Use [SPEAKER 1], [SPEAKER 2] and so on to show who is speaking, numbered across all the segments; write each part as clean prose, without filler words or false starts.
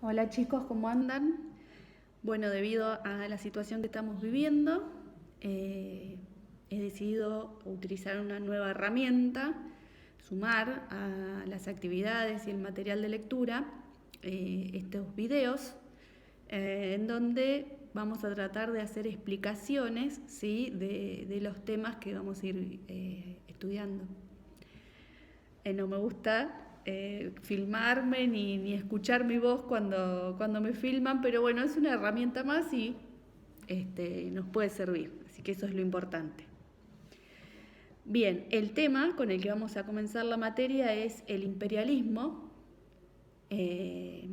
[SPEAKER 1] Hola chicos, ¿cómo andan? Bueno, debido a la situación que estamos viviendo, he decidido utilizar una nueva herramienta, sumar a las actividades y el material de lectura estos videos, en donde vamos a tratar de hacer explicaciones, ¿sí?, de los temas que vamos a ir estudiando. No me gusta filmarme ni escuchar mi voz cuando me filman, pero bueno, es una herramienta más y nos puede servir, así que eso es lo importante. Bien, el tema con el que vamos a comenzar la materia es el imperialismo. Y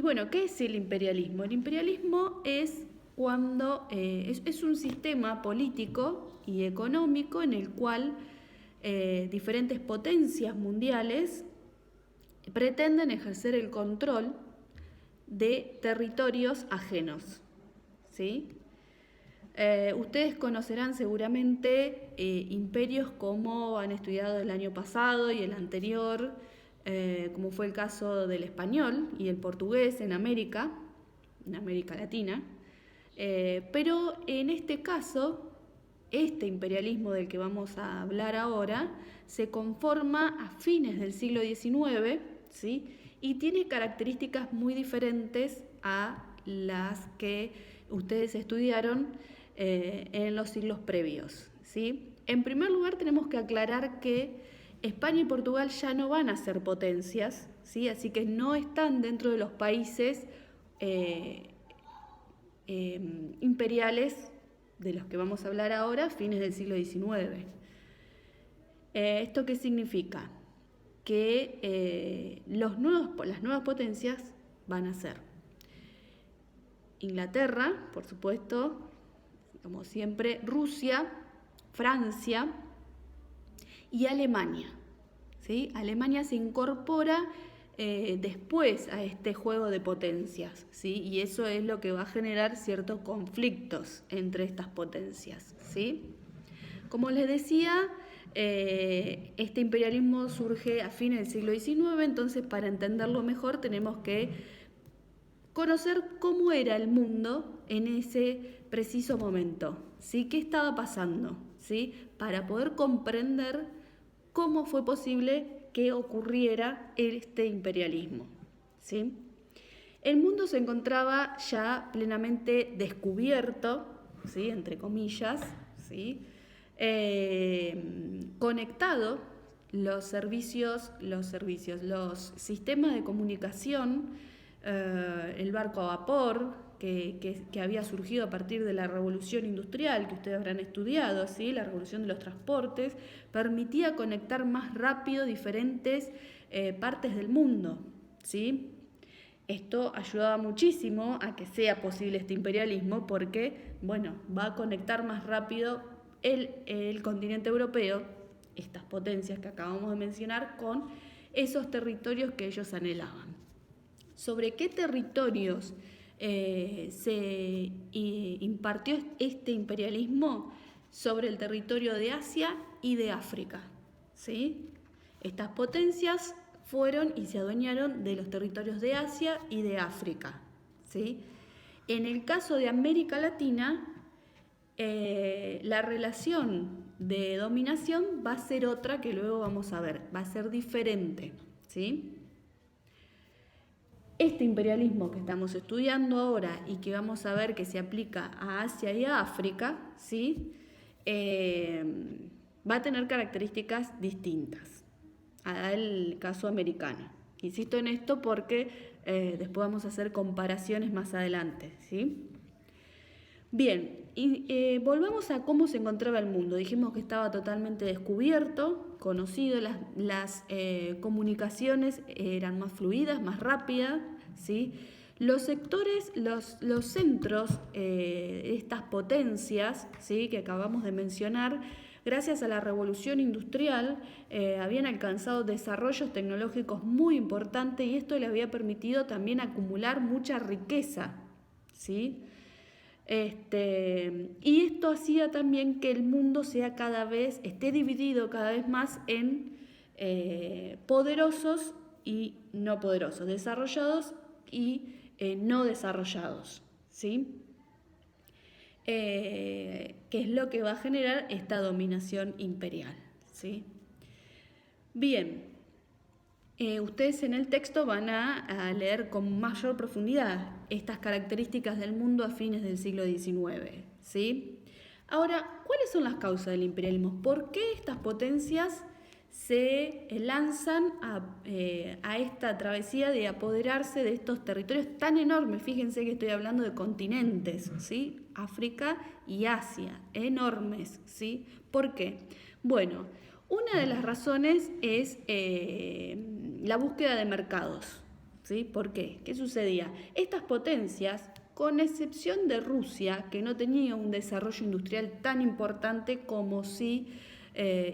[SPEAKER 1] bueno, ¿qué es el imperialismo? El imperialismo es cuando es un sistema político y económico en el cual diferentes potencias mundiales pretenden ejercer el control de territorios ajenos, ¿sí? Ustedes conocerán seguramente imperios como han estudiado el año pasado y el anterior, como fue el caso del español y el portugués en América Latina. Pero en este caso, este imperialismo del que vamos a hablar ahora se conforma a fines del siglo XIX, ¿sí?, y tiene características muy diferentes a las que ustedes estudiaron en los siglos previos, ¿sí? En primer lugar, tenemos que aclarar que España y Portugal ya no van a ser potencias, ¿sí?, así que no están dentro de los países imperiales de los que vamos a hablar ahora, a fines del siglo XIX. ¿Esto qué significa? Que las nuevas potencias van a ser Inglaterra, por supuesto, como siempre, Rusia, Francia y Alemania, ¿sí? Alemania se incorpora después a este juego de potencias, ¿sí? Y eso es lo que va a generar ciertos conflictos entre estas potencias, ¿sí? Como les decía, este imperialismo surge a fines del siglo XIX, entonces para entenderlo mejor tenemos que conocer cómo era el mundo en ese preciso momento, ¿sí? ¿Qué estaba pasando? ¿Sí? Para poder comprender cómo fue posible que ocurriera este imperialismo, ¿sí? El mundo se encontraba ya plenamente descubierto, ¿sí?, entre comillas, ¿sí?, conectado. Los sistemas de comunicación, el barco a vapor que había surgido a partir de la revolución industrial que ustedes habrán estudiado, ¿sí?, la revolución de los transportes, permitía conectar más rápido diferentes partes del mundo, ¿sí? Esto ayudaba muchísimo a que sea posible este imperialismo porque, bueno, va a conectar más rápido el continente europeo, estas potencias que acabamos de mencionar, con esos territorios que ellos anhelaban. ¿Sobre qué territorios se impartió este imperialismo? Sobre el territorio de Asia y de África, ¿sí? Estas potencias fueron y se adueñaron de los territorios de Asia y de África, ¿sí? En el caso de América Latina, la relación de dominación va a ser otra que luego vamos a ver, va a ser diferente, ¿sí? Este imperialismo que estamos estudiando ahora y que vamos a ver que se aplica a Asia y a África, ¿sí?, va a tener características distintas al caso americano. Insisto en esto porque después vamos a hacer comparaciones más adelante, ¿sí? Bien, y volvamos a cómo se encontraba el mundo. Dijimos que estaba totalmente descubierto, conocido, las comunicaciones eran más fluidas, más rápidas, ¿sí? Los sectores, los centros de estas potencias, ¿sí?, que acabamos de mencionar, gracias a la revolución industrial, habían alcanzado desarrollos tecnológicos muy importantes y esto le había permitido también acumular mucha riqueza, ¿sí? Y esto hacía también que el mundo esté dividido cada vez más en poderosos y no poderosos, desarrollados y no desarrollados, ¿sí? Que es lo que va a generar esta dominación imperial, ¿sí? Bien, ustedes en el texto van a leer con mayor profundidad estas características del mundo a fines del siglo XIX, ¿sí? Ahora, ¿cuáles son las causas del imperialismo? ¿Por qué estas potencias se lanzan a esta travesía de apoderarse de estos territorios tan enormes? Fíjense que estoy hablando de continentes, ¿sí? África y Asia, enormes, ¿sí? ¿Por qué? Bueno, una de las razones es la búsqueda de mercados, ¿sí? ¿Por qué? ¿Qué sucedía? Estas potencias, con excepción de Rusia, que no tenía un desarrollo industrial tan importante como sí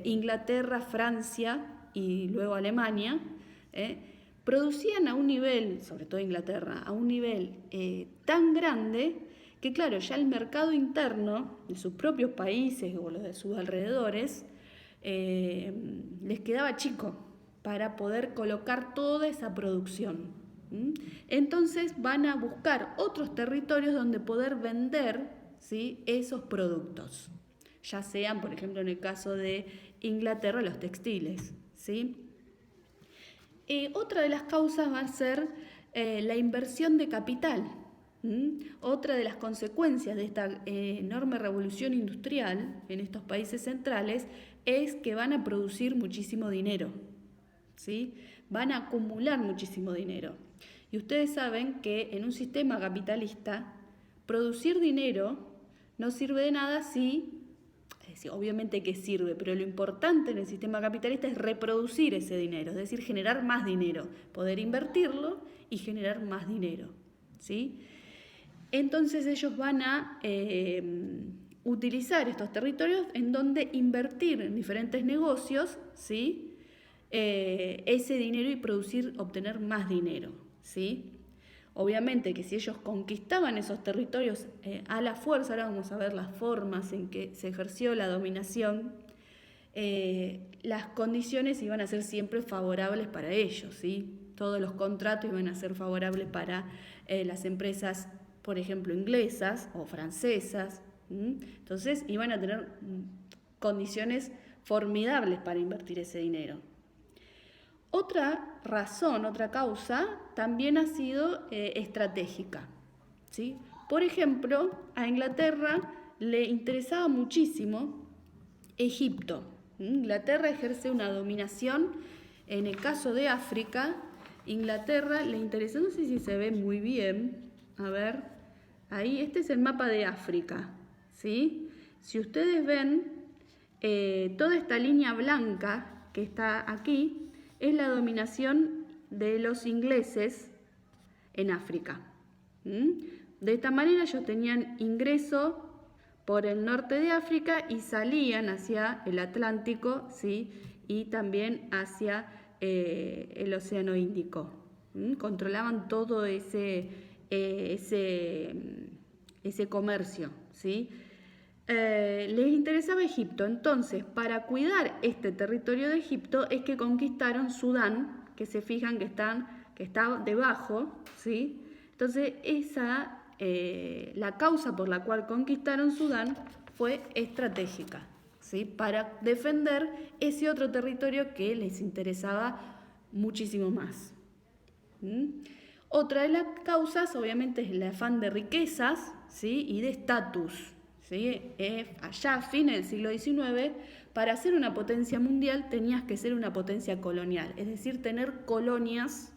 [SPEAKER 1] Inglaterra, Francia y luego Alemania, producían a un nivel, sobre todo Inglaterra, a un nivel tan grande que claro, ya el mercado interno de sus propios países o los de sus alrededores les quedaba chico para poder colocar toda esa producción. Entonces van a buscar otros territorios donde poder vender, ¿sí?, esos productos, ya sean, por ejemplo, en el caso de Inglaterra, los textiles, ¿sí? Otra de las causas va a ser la inversión de capital. Otra de las consecuencias de esta enorme revolución industrial en estos países centrales es que van a producir muchísimo dinero, ¿sí? Van a acumular muchísimo dinero. Y ustedes saben que en un sistema capitalista, producir dinero no sirve de nada si, es decir, obviamente que sirve, pero lo importante en el sistema capitalista es reproducir ese dinero, es decir, generar más dinero, poder invertirlo y generar más dinero, ¿sí? Entonces ellos van a utilizar estos territorios en donde invertir en diferentes negocios, ¿sí?, ese dinero y obtener más dinero, ¿sí? Obviamente que si ellos conquistaban esos territorios a la fuerza, ahora vamos a ver las formas en que se ejerció la dominación, las condiciones iban a ser siempre favorables para ellos, ¿sí? Todos los contratos iban a ser favorables para las empresas, por ejemplo, inglesas o francesas. Entonces iban a tener condiciones formidables para invertir ese dinero. Otra razón, otra causa, también ha sido estratégica, ¿sí? Por ejemplo, a Inglaterra le interesaba muchísimo Egipto. Inglaterra ejerce una dominación, en el caso de África, Inglaterra le interesa, no sé si se ve muy bien, a ver, ahí, este es el mapa de África, ¿sí? Si ustedes ven, toda esta línea blanca que está aquí, es la dominación de los ingleses en África. De esta manera ellos tenían ingreso por el norte de África y salían hacia el Atlántico, ¿sí?, y también hacia el Océano Índico. Controlaban todo ese comercio, ¿sí? Les interesaba Egipto, entonces para cuidar este territorio de Egipto es que conquistaron Sudán, que se fijan que está debajo, ¿sí? Entonces la causa por la cual conquistaron Sudán fue estratégica, ¿sí?, para defender ese otro territorio que les interesaba muchísimo más. Otra de las causas obviamente es el afán de riquezas, ¿sí?, y de estatus. ¿Sí? Allá a fines del siglo XIX, para ser una potencia mundial tenías que ser una potencia colonial, es decir, tener colonias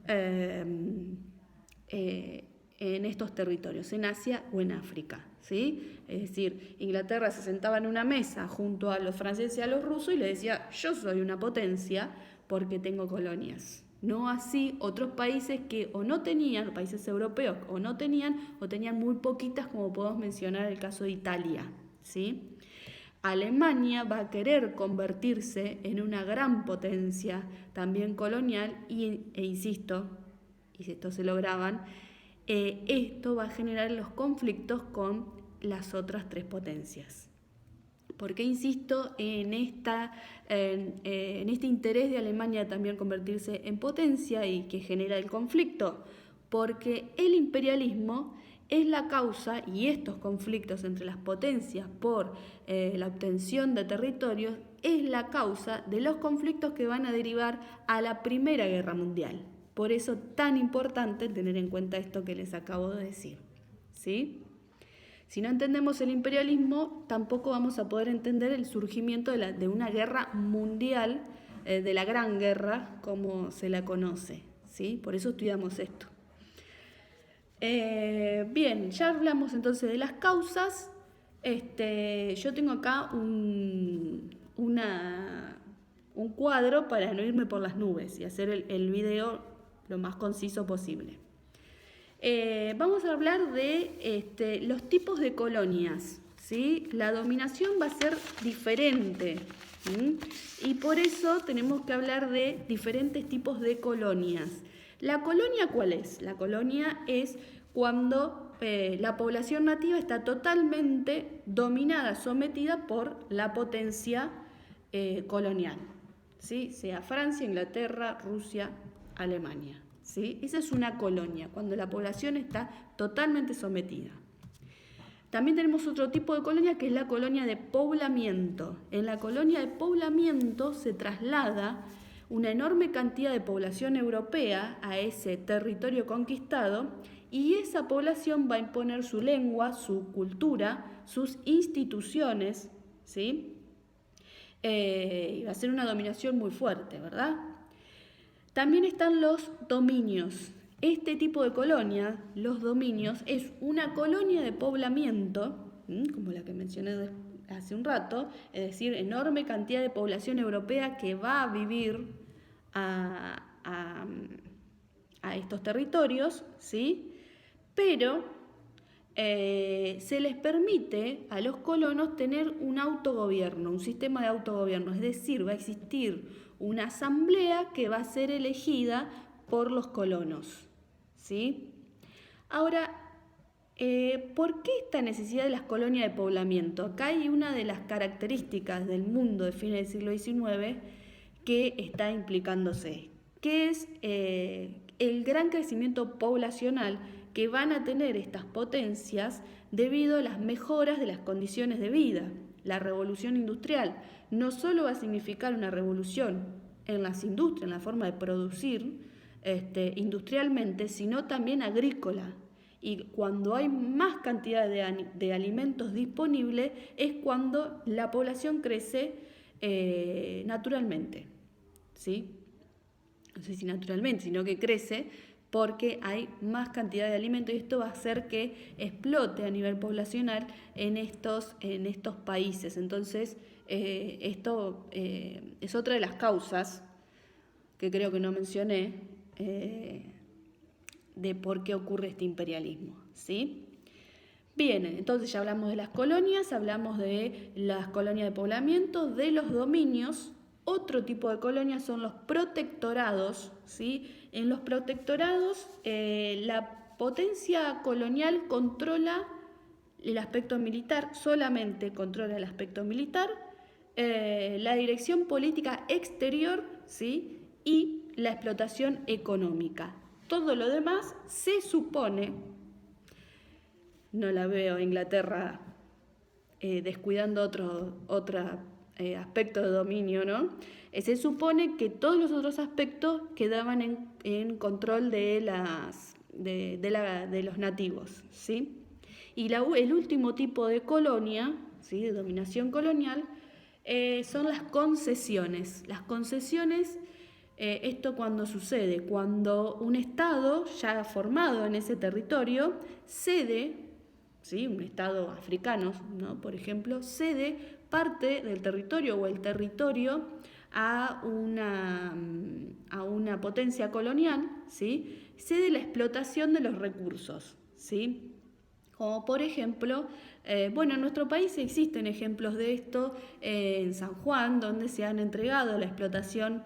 [SPEAKER 1] en estos territorios, en Asia o en África, ¿sí? Es decir, Inglaterra se sentaba en una mesa junto a los franceses y a los rusos y le decía, yo soy una potencia porque tengo colonias. No así otros países que o no tenían, países europeos o tenían muy poquitas, como podemos mencionar el caso de Italia, ¿sí? Alemania va a querer convertirse en una gran potencia también colonial e insisto, y si esto se lograban, esto va a generar los conflictos con las otras tres potencias. ¿Por qué insisto en este interés de Alemania de también convertirse en potencia y que genera el conflicto? Porque el imperialismo es la causa, y estos conflictos entre las potencias por la obtención de territorios, es la causa de los conflictos que van a derivar a la Primera Guerra Mundial. Por eso tan importante tener en cuenta esto que les acabo de decir, ¿sí? Si no entendemos el imperialismo, tampoco vamos a poder entender el surgimiento de una guerra mundial, de la Gran Guerra, como se la conoce, ¿sí? Por eso estudiamos esto. Bien, ya hablamos entonces de las causas. Yo tengo acá un cuadro para no irme por las nubes y hacer el video lo más conciso posible. Vamos a hablar de los tipos de colonias, ¿sí? La dominación va a ser diferente, ¿sí? Y por eso tenemos que hablar de diferentes tipos de colonias. ¿La colonia cuál es? La colonia es cuando la población nativa está totalmente dominada, sometida por la potencia colonial, ¿sí? Sea Francia, Inglaterra, Rusia, Alemania. ¿Sí? Esa es una colonia, cuando la población está totalmente sometida. También tenemos otro tipo de colonia que es la colonia de poblamiento. En la colonia de poblamiento se traslada una enorme cantidad de población europea a ese territorio conquistado y esa población va a imponer su lengua, su cultura, sus instituciones, ¿sí? Y va a ser una dominación muy fuerte, ¿verdad? También están los dominios. Este tipo de colonia, los dominios, es una colonia de poblamiento, como la que mencioné hace un rato, es decir, enorme cantidad de población europea que va a vivir a estos territorios, ¿sí? Pero se les permite a los colonos tener un autogobierno, un sistema de autogobierno, es decir, va a existir una asamblea que va a ser elegida por los colonos, ¿sí? Ahora, ¿por qué esta necesidad de las colonias de poblamiento? Acá hay una de las características del mundo de fines del siglo XIX que está implicándose, que es el gran crecimiento poblacional que van a tener estas potencias debido a las mejoras de las condiciones de vida. La revolución industrial no solo va a significar una revolución en las industrias, en la forma de producir industrialmente, sino también agrícola. Y cuando hay más cantidad de alimentos disponibles es cuando la población crece naturalmente, ¿sí? No sé si naturalmente, sino que crece porque hay más cantidad de alimentos y esto va a hacer que explote a nivel poblacional en estos países. Entonces, esto es otra de las causas que creo que no mencioné de por qué ocurre este imperialismo, ¿sí? Bien, entonces ya hablamos de las colonias, hablamos de las colonias de poblamiento, de los dominios. Otro tipo de colonias son los protectorados, ¿sí? En los protectorados la potencia colonial controla el aspecto militar, solamente controla el aspecto militar, la dirección política exterior, ¿sí? Y la explotación económica. Todo lo demás se supone, no la veo a Inglaterra descuidando otro aspecto de dominio, ¿no? Se supone que todos los otros aspectos quedaban en control de los nativos, ¿sí? Y el último tipo de colonia, ¿sí? De dominación colonial, son las concesiones. Las concesiones, esto cuando sucede, cuando un Estado ya formado en ese territorio cede, ¿sí? Un Estado africano, ¿no? Por ejemplo, cede parte del territorio o el territorio a una potencia colonial, ¿sí? Cede la explotación de los recursos, ¿sí? Como por ejemplo, en nuestro país existen ejemplos de esto en San Juan, donde se han entregado a la explotación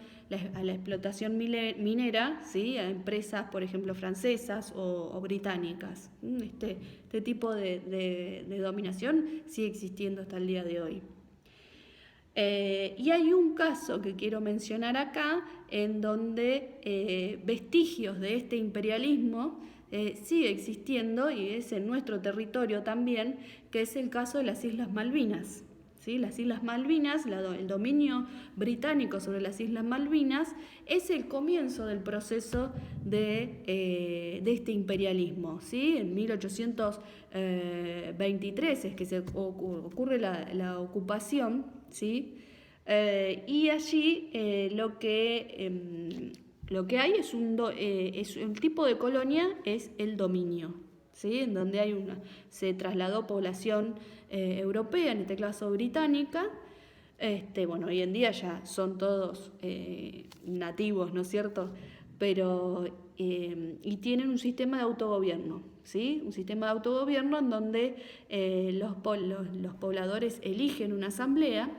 [SPEAKER 1] minera, ¿sí? A empresas, por ejemplo, francesas o británicas. Este tipo de dominación sigue existiendo hasta el día de hoy. Y hay un caso que quiero mencionar acá, en donde vestigios de este imperialismo sigue existiendo, y es en nuestro territorio también, que es el caso de las Islas Malvinas. ¿Sí? Las Islas Malvinas, el dominio británico sobre las Islas Malvinas, es el comienzo del proceso de este imperialismo. ¿Sí? En 1823 es que se ocurre la ocupación, ¿sí? Y allí lo que hay es el tipo de colonia es el dominio, ¿sí? En donde se trasladó población europea, en este caso británica. Bueno, hoy en día ya son todos nativos, ¿no es cierto? Pero, y tienen un sistema de autogobierno, ¿sí? Un sistema de autogobierno en donde los pobladores eligen una asamblea,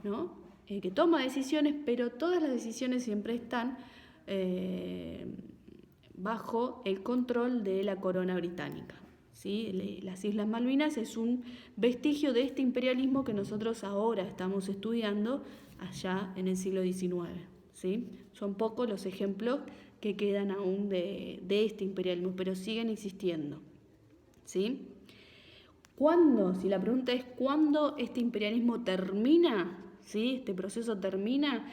[SPEAKER 1] ¿no? Que toma decisiones, pero todas las decisiones siempre están bajo el control de la corona británica. ¿Sí? Las Islas Malvinas es un vestigio de este imperialismo que nosotros ahora estamos estudiando allá en el siglo XIX. ¿Sí? Son pocos los ejemplos que quedan aún de este imperialismo, pero siguen existiendo. ¿Sí? ¿Cuándo? Si la pregunta es ¿cuándo este imperialismo termina? ¿Sí? Este proceso termina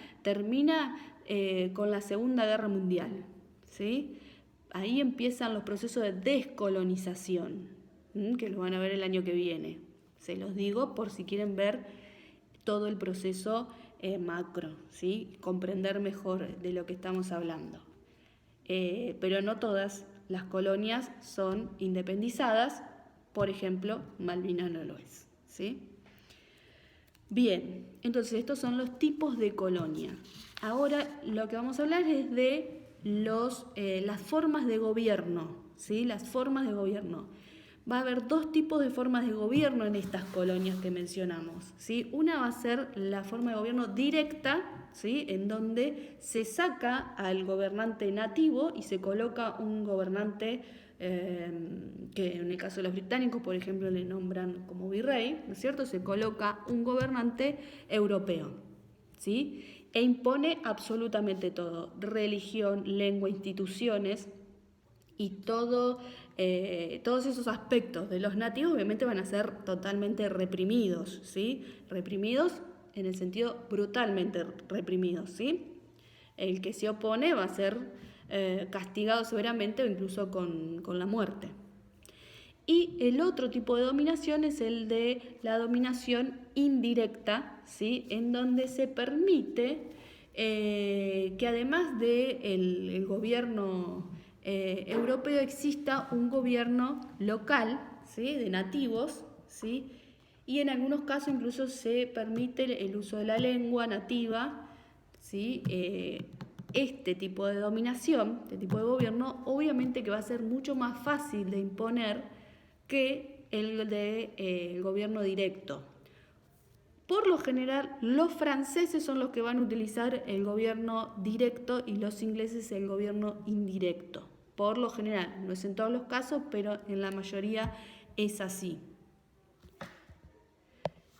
[SPEAKER 1] con la Segunda Guerra Mundial. ¿Sí? Ahí empiezan los procesos de descolonización, que lo van a ver el año que viene. Se los digo por si quieren ver todo el proceso macro, ¿sí? Comprender mejor de lo que estamos hablando. Pero no todas las colonias son independizadas. Por ejemplo, Malvinas no lo es, ¿sí? Bien, entonces estos son los tipos de colonia. Ahora lo que vamos a hablar es de las formas de gobierno, ¿sí? Las formas de gobierno. Va a haber dos tipos de formas de gobierno en estas colonias que mencionamos, ¿sí? Una va a ser la forma de gobierno directa, ¿sí? En donde se saca al gobernante nativo y se coloca un gobernante que en el caso de los británicos, por ejemplo, le nombran como virrey, ¿no es cierto? Se coloca un gobernante europeo, ¿sí? E impone absolutamente todo: religión, lengua, instituciones, y todos esos aspectos de los nativos obviamente van a ser totalmente reprimidos, ¿sí? Reprimidos en el sentido brutalmente reprimidos, ¿sí? El que se opone va a ser castigado severamente o incluso con la muerte. Y el otro tipo de dominación es el de la dominación indirecta, ¿sí? En donde se permite que además del gobierno europeo exista un gobierno local, ¿sí? De nativos, ¿sí? Y en algunos casos incluso se permite el uso de la lengua nativa, ¿sí? Este tipo de dominación, este tipo de gobierno, obviamente que va a ser mucho más fácil de imponer que el gobierno directo. Por lo general, los franceses son los que van a utilizar el gobierno directo y los ingleses el gobierno indirecto. Por lo general, no es en todos los casos, pero en la mayoría es así.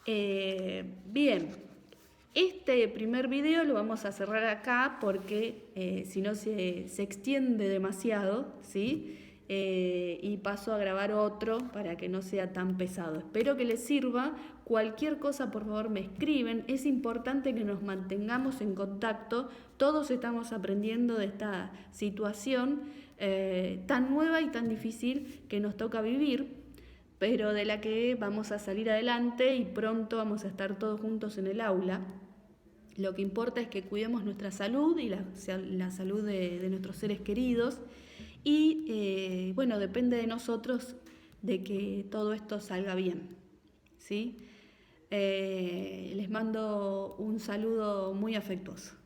[SPEAKER 1] Bien, este primer video lo vamos a cerrar acá porque si no se extiende demasiado, ¿sí? Y paso a grabar otro para que no sea tan pesado. Espero que les sirva. Cualquier cosa, por favor, me escriben. Es importante que nos mantengamos en contacto. Todos estamos aprendiendo de esta situación tan nueva y tan difícil que nos toca vivir, pero de la que vamos a salir adelante y pronto vamos a estar todos juntos en el aula. Lo que importa es que cuidemos nuestra salud y la salud de nuestros seres queridos. Y bueno, depende de nosotros de que todo esto salga bien, ¿sí? Les mando un saludo muy afectuoso.